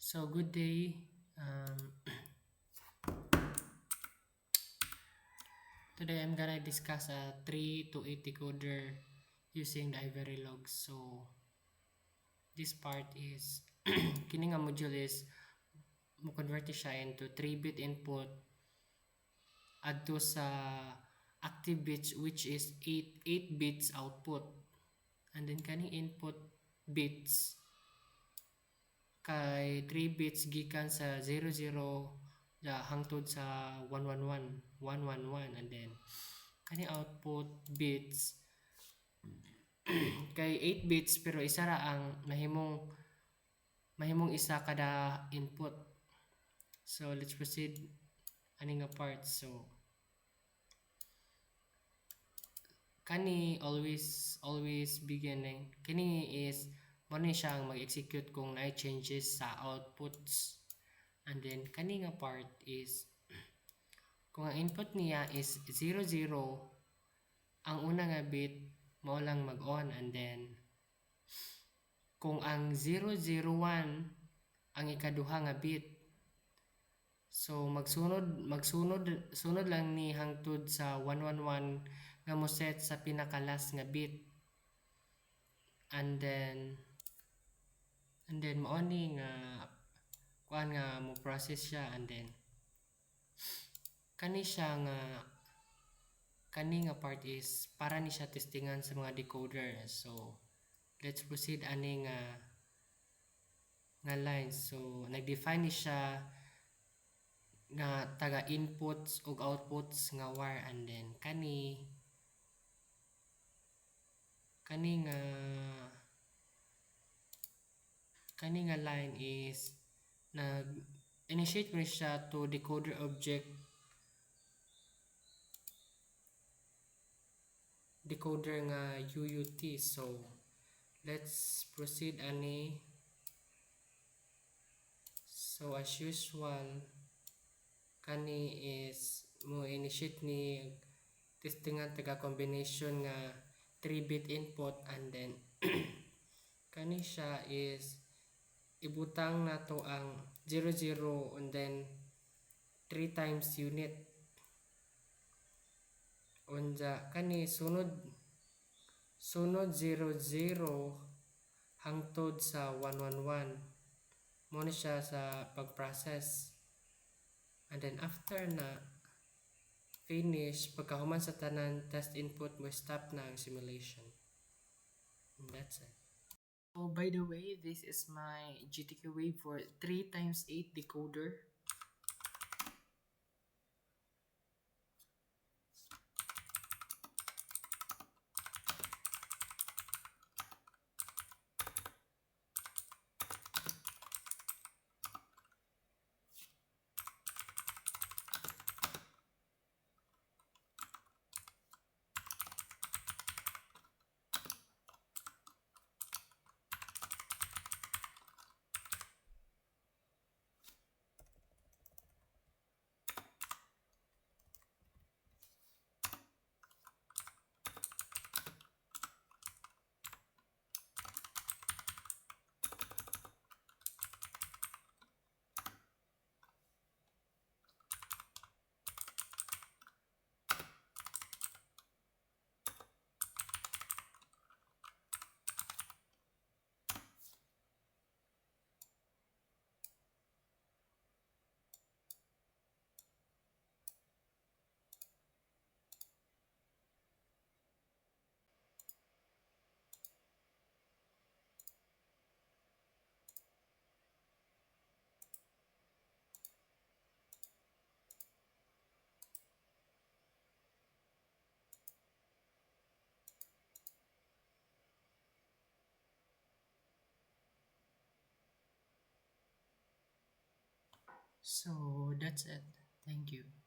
So good day. Today I'm gonna discuss a 3 to 8 decoder using the Ivory logs. So this part is kini nga module is mo convert siya into 3-bit input adto sa active bits which is 8 bits output, and then kani input bits kay 3 bits gikan sa 00 hangtod sa 111 111, and then kani output bits kay 8 bits pero isa ra ang mahimong isa kada input. So let's proceed ani nga part. So kani always beginning kani is mo ni siya ang mag-execute kung na changes sa outputs, and then kani nga part is kung ang input niya is 00, ang una nga bit mao lang mag-on, and then kung ang 001 ang ikaduha nga bit, so sunod lang ni hangtod sa 111 nga mo set sa pinakalas nga bit, and then mao ni nga kuan nga mo process siya, and then kani nga part is para ni siya testingan sa mga decoder. So let's proceed ani nga lines. So nag-define ni siya nga taga inputs ug outputs nga wire, and then kani nga line is nag-initiate mo siya to decoder object, decoder nga UUT. So let's proceed ani. So as usual kani is mo initiate ni testingan taga combination nga 3-bit input, and then kani siya is ibutang nato ang 00 and then 3 times unit, unja kani sunod 00 hangtod sa 111 mo ni siya sa pag-process, and then after na finish pagkahuman sa tanan test input mo stop na ang simulation, and that's it. Oh, by the way, this is my GTK wave for 3x8 decoder. So that's it. Thank you.